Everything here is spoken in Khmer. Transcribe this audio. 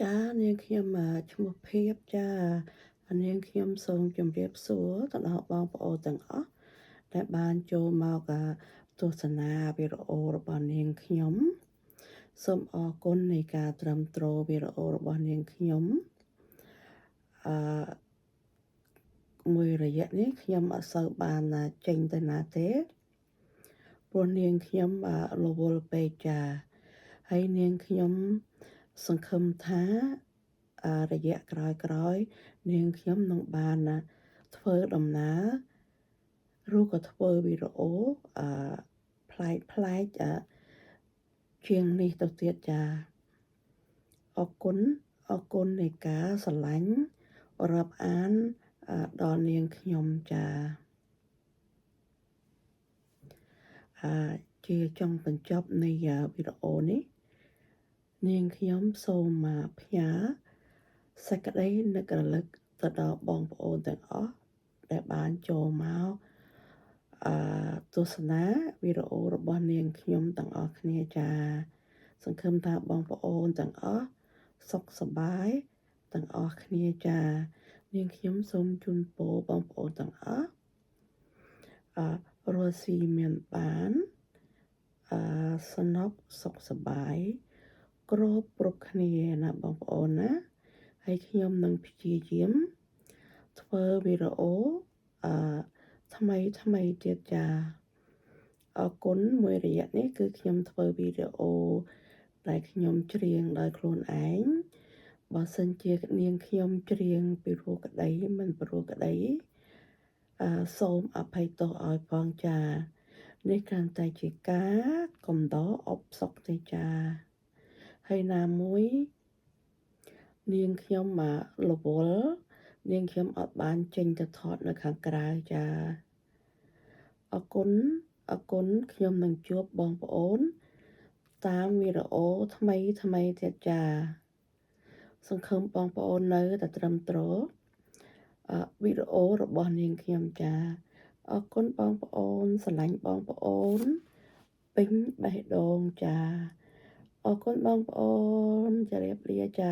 ចានាងខ្ញុំឈ្មោះភៀបចានាងខ្ញុំសូមជម្រាបសួរទៅដល់បងប្អូនទាំងអស់ដែលបានចូលមកទស្សនាវីដេអូរបស់នាងខ្ញុំសូមអរគុណនៃការត្រឹមត្រូវវីដេអូរបស់នាងខ្ញុំអឺមួយរយៈនេះខ្ញុំអត់សូវបានចេញទៅណាទេព្រោះនាងខ្ញុំរវល់ពេកចាហើយនាងខ្ញុំសង្ឃឹមថារយៈក្រោយៗនាងខ្ញុំនឹងបានធ្វើដំណើរឬក៏ធ្វើវីដេអូប្លែកជាងនេះទៅទៀតចាអរគុណនៃការស្រឡាញ់រាប់អានដល់នាងខ្ញុំចាជាចុងបញ្ចប់នៃវីដេអូនេះនាងខ្ញុំសូមផ្ញើសេចក្តីនឹករលឹកទៅដល់បងប្អូនទាំងអស់ដែលបានចូលមកទស្សនាវីដេអូរបស់នាងខ្ញុំទាំងអស់គ្នាចាសង្ឃឹមថាបងប្អូនទាំងអស់សុខសប្បាយទាំងអស់គ្នាចានាងខ្ញុំសូមជូនពរបងប្អូនទាំងអស់រស់ស៊ីមានបានស្នប់សុខសប្បាយគ្រប់គ្នាណាបងប្អូនណាហើយខ្ញុំនឹងព្យាយាមធ្វើវីដេអូអឺថ្មីទៀតចាអរគុណមួយរយៈនេះគឺខ្ញុំធ្វើវីដេអូដែលខ្ញុំច្រៀងដោយខ្លួនឯងបើសិនជានាងខ្ញុំច្រៀងពីរោះក្តីមិនព្រោះក្តីសូមអភ័យទោសឲ្យផងចានេះគ្រាន់តែជាការកំដរអបសុកទេចាហើយណាមួយនាងខ្ញុំរវល់នាងខ្ញុំអត់បានចេញទៅថតនៅខាងក្រៅចាអរគុណខ្ញុំនឹងជួបបងប្អូនតាមវីដេអូថ្មីទៀតចាសង្ឃឹមបងប្អូននៅតែត្រឹមត្រូវវីដេអូរបស់នាងខ្ញុំចាអរគុណបងប្អូនស្រឡាញ់បងប្អូនពេញបេះដូងចាអរគុណបងប្អូនជម្រាបលាចា